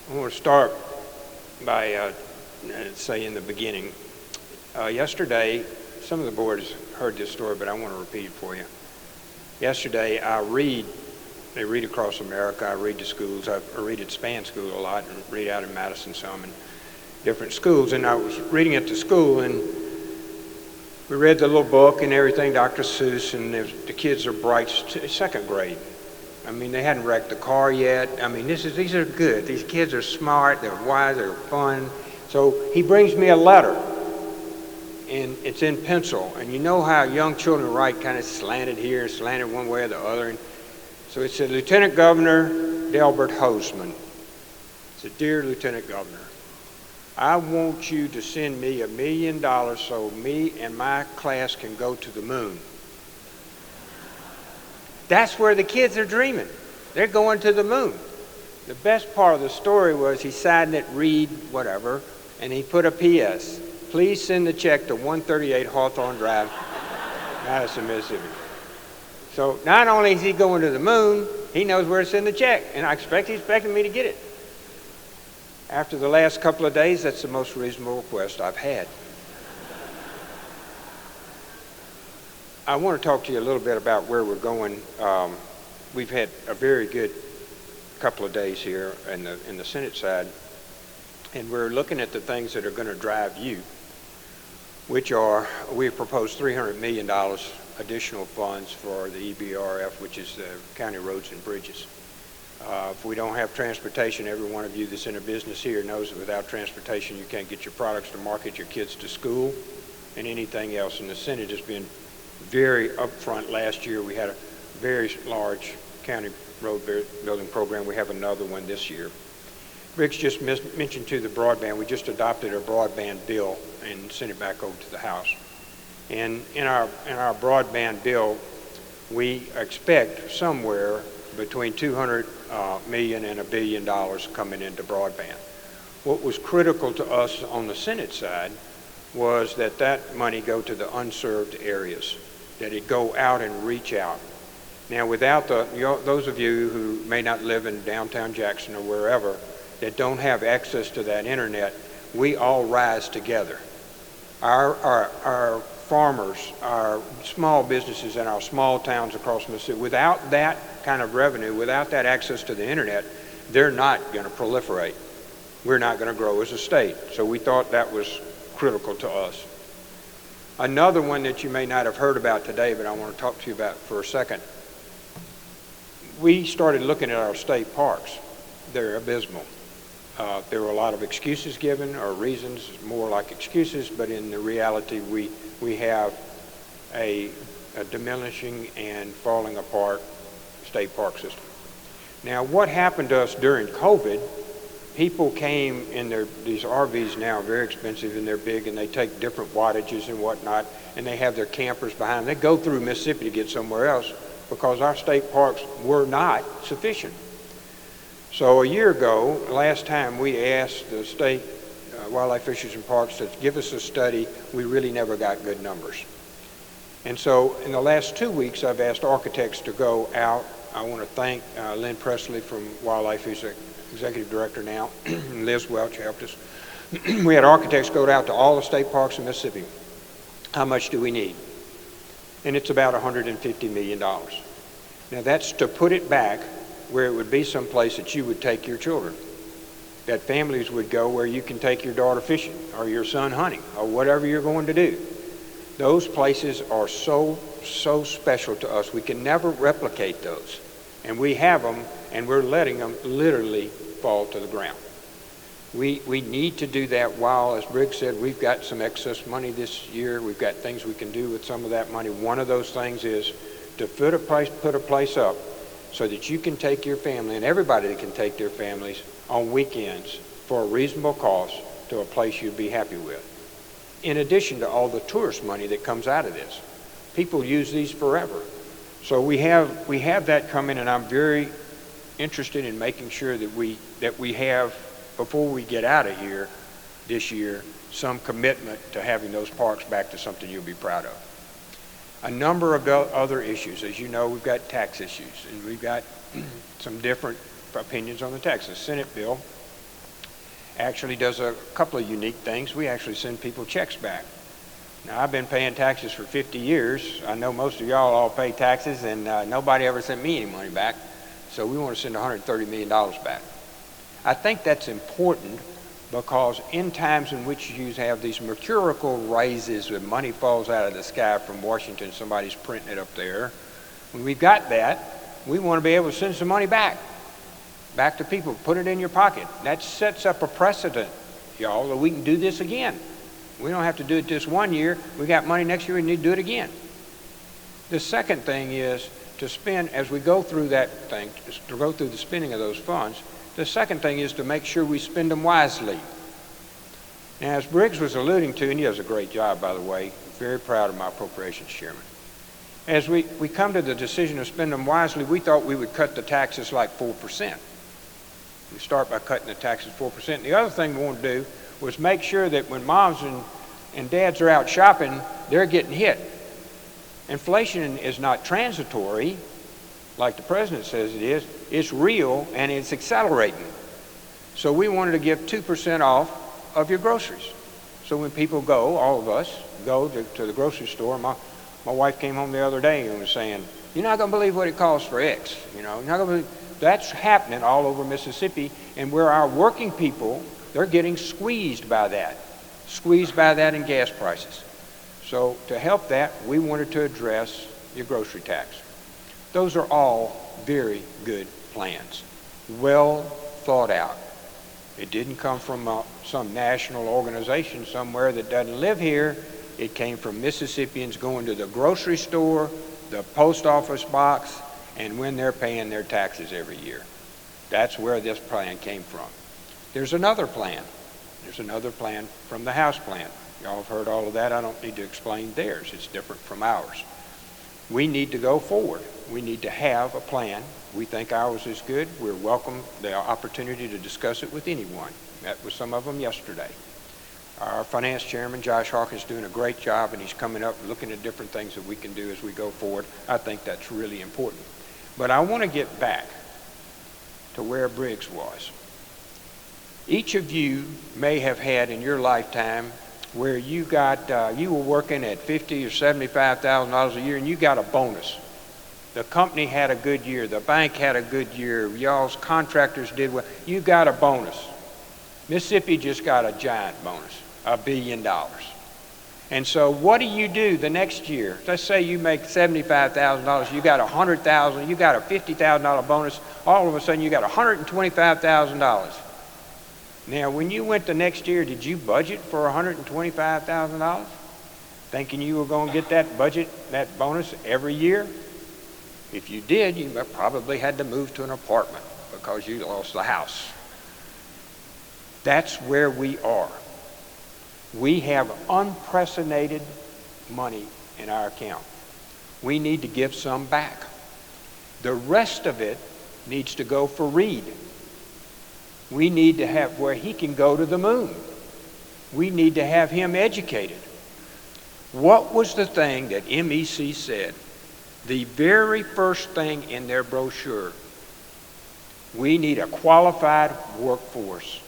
I want to start by say in the beginning. Yesterday, some of the board has heard this story, but I want to repeat it for you. Yesterday, they read across America, I read to schools, I read at Span School a lot, and read out in Madison some, and different schools, and I was reading at the school, and we read the little book and everything, Dr. Seuss, and the kids are bright, second grade. I mean, they hadn't wrecked the car yet. I mean, these are good. These kids are smart, they're wise, they're fun. So he brings me a letter, and it's in pencil. And you know how young children write kind of slanted here, slanted one way or the other. And so it said, Lieutenant Governor Delbert Hoseman. It said, Dear Lieutenant Governor, I want you to send me $1 million so me and my class can go to the moon. That's where the kids are dreaming. They're going to the moon. The best part of the story was he signed it, read, whatever, and he put a P.S. Please send the check to 138 Hawthorne Drive, Madison, Mississippi. So not only is he going to the moon, he knows where to send the check, and he's expecting me to get it. After the last couple of days, that's the most reasonable request I've had. I want to talk to you a little bit about where we're going. We've had a very good couple of days here in the Senate side, and we're looking at the things that are going to drive you, which are, we've proposed $300 million additional funds for the EBRF, which is the County Roads and Bridges. If we don't have transportation, every one of you that's in a business here knows that without transportation you can't get your products to market, your kids to school, and anything else. And the Senate has been very upfront. Last year we had a very large county road building program. We have another one this year. Rick's just mentioned to the broadband. We just adopted a broadband bill and sent it back over to the House. And in our broadband bill, we expect somewhere between $200 million and $1 billion coming into broadband. What was critical to us on the Senate side was that money go to the unserved areas, that it go out and reach out. Now, without those of you who may not live in downtown Jackson or wherever that don't have access to that internet, we all rise together. Our farmers, our small businesses in our small towns across Mississippi, without that kind of revenue, without that access to the internet, they're not going to proliferate. We're not going to grow as a state. So we thought that was critical to us. Another one that you may not have heard about today, but I want to talk to you about for a second. We started looking at our state parks. They're abysmal. There were a lot of excuses given, or reasons, more like excuses, but in the reality we have a diminishing and falling apart state park system. Now, what happened to us during COVID, people came in these RVs now are very expensive and they're big and they take different wattages and whatnot, and they have their campers behind them. They go through Mississippi to get somewhere else because our state parks were not sufficient. So a year ago, last time, we asked the state wildlife, fisheries, and parks to give us a study. We really never got good numbers. And so in the last 2 weeks, I've asked architects to go out. I want to thank Lynn Presley from Wildlife, who's the executive director now, and Liz Welch helped us. We had architects go out to all the state parks in Mississippi. How much do we need? And it's about $150 million. Now that's to put it back where it would be someplace that you would take your children, that families would go where you can take your daughter fishing or your son hunting or whatever you're going to do. Those places are so special to us. We can never replicate those. And we have them, and we're letting them literally fall to the ground. We need to do that while, as Briggs said, we've got some excess money this year. We've got things we can do with some of that money. One of those things is to put a place up so that you can take your family, and everybody can take their families on weekends for a reasonable cost to a place you'd be happy with. In addition to all the tourist money that comes out of this. People use these forever. So we have that coming, and I'm very interested in making sure that we have, before we get out of here this year, some commitment to having those parks back to something you'll be proud of. A number of other issues. As you know, we've got tax issues, and we've got some different opinions on the taxes. Senate bill actually does a couple of unique things. We actually send people checks back. Now, I've been paying taxes for 50 years. I know most of y'all all pay taxes, and nobody ever sent me any money back. So we want to send $130 million back. I think that's important because in times in which you have these mercurial raises when money falls out of the sky from Washington, somebody's printing it up there, when we've got that, we want to be able to send some money back to people, put it in your pocket. That sets up a precedent, y'all, that we can do this again. We don't have to do it this one year. We got money next year, we need to do it again. The second thing is to spend, as we go through that thing, to go through the spending of those funds, the second thing is to make sure we spend them wisely. Now, as Briggs was alluding to, and he does a great job, by the way, very proud of my appropriations chairman. As we come to the decision to spend them wisely, we thought we would cut the taxes like 4%. We start by cutting the taxes 4%. The other thing we want to do was make sure that when moms and dads are out shopping, they're getting hit. Inflation is not transitory, like the president says it is. It's real, and it's accelerating. So we wanted to give 2% off of your groceries. So when people go, all of us, go to the grocery store, my wife came home the other day and was saying, you're not going to believe what it costs for X. You're not going to believe. That's happening all over Mississippi, and where our working people, they're getting squeezed by that in gas prices. So to help that, we wanted to address your grocery tax. Those are all very good plans, well thought out. It didn't come from some national organization somewhere that doesn't live here. It came from Mississippians going to the grocery store, the post office box, and when they're paying their taxes every year. That's where this plan came from. There's another plan. There's another plan from the House plan. Y'all have heard all of that. I don't need to explain theirs. It's different from ours. We need to go forward. We need to have a plan. We think ours is good. We're welcome the opportunity to discuss it with anyone. Met with some of them yesterday. Our finance chairman, Josh Hawkins, is doing a great job, and he's coming up looking at different things that we can do as we go forward. I think that's really important. But I want to get back to where Briggs was. Each of you may have had in your lifetime where you were working at $50,000 or $75,000 a year and you got a bonus. The company had a good year. The bank had a good year. Y'all's contractors did well. You got a bonus. Mississippi just got a giant bonus, $1 billion. And so what do the next year? Let's say you make $75,000, you got $100,000, you got a $50,000 bonus. All of a sudden you got $125,000. Now, when you went the next year, did you budget for $125,000? Thinking you were going to get that bonus every year? If you did, you probably had to move to an apartment because you lost the house. That's where we are. We have unprecedented money in our account. We need to give some back. The rest of it needs to go for Reed. We need to have where he can go to the moon. We need to have him educated. What was the thing that MEC said? The very first thing in their brochure. We need a qualified workforce.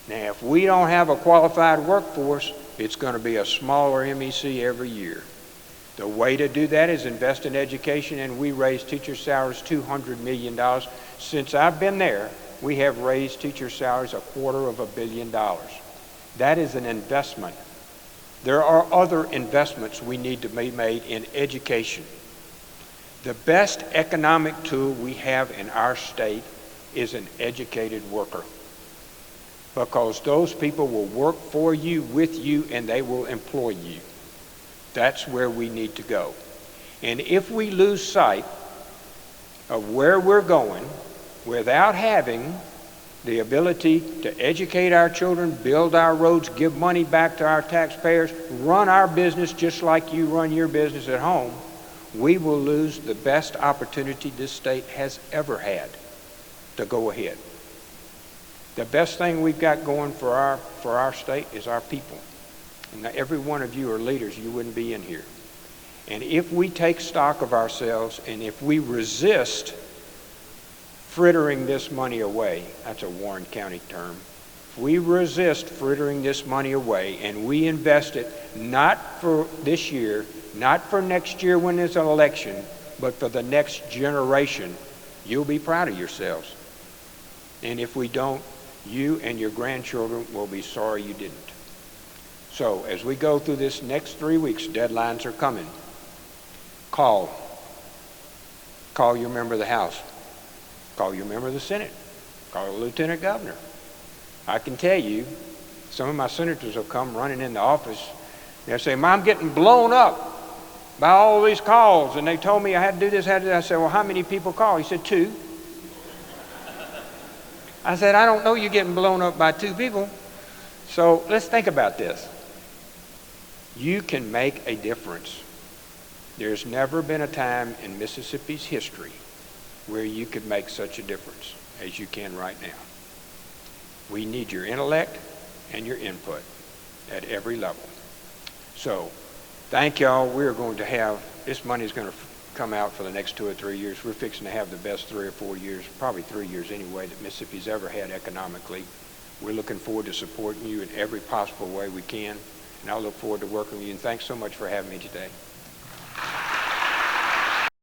Now, if we don't have a qualified workforce, it's going to be a smaller MEC every year. The way to do that is invest in education, and we raise teacher salaries $200 million. Since I've been there, we have raised teacher salaries $250 million. That is an investment. There are other investments we need to be made in education. The best economic tool we have in our state is an educated worker, because those people will work for you, with you, and they will employ you. That's where we need to go. And if we lose sight of where we're going without having the ability to educate our children, build our roads, give money back to our taxpayers, run our business just like you run your business at home, we will lose the best opportunity this state has ever had to go ahead. The best thing we've got going for our state is our people. And every one of you are leaders. You wouldn't be in here. And if we take stock of ourselves, and if we resist frittering this money away, that's a Warren County term, if we resist frittering this money away and we invest it not for this year, not for next year when there's an election, but for the next generation, you'll be proud of yourselves. And if we don't, you and your grandchildren will be sorry you didn't. So as we go through this next 3 weeks, deadlines are coming. Call your member of the House. Call your member of the Senate. Call the Lieutenant Governor. I can tell you, some of my senators will come running in the office. They'll say, "Mom, I'm getting blown up by all these calls, and they told me I had to do this, had to do that." I said, "Well, how many people call?" He said, "2." I said, "I don't know you're getting blown up by 2 people." So let's think about this. You can make a difference. There's never been a time in Mississippi's history where you could make such a difference as you can right now. We need your intellect and your input at every level. So thank y'all. We're going to have, this money is going to come out for the next 2 or 3 years. We're fixing to have the best 3 or 4 years, probably 3 years anyway, that Mississippi's ever had economically. We're looking forward to supporting you in every possible way we can. And I look forward to working with you. And thanks so much for having me today.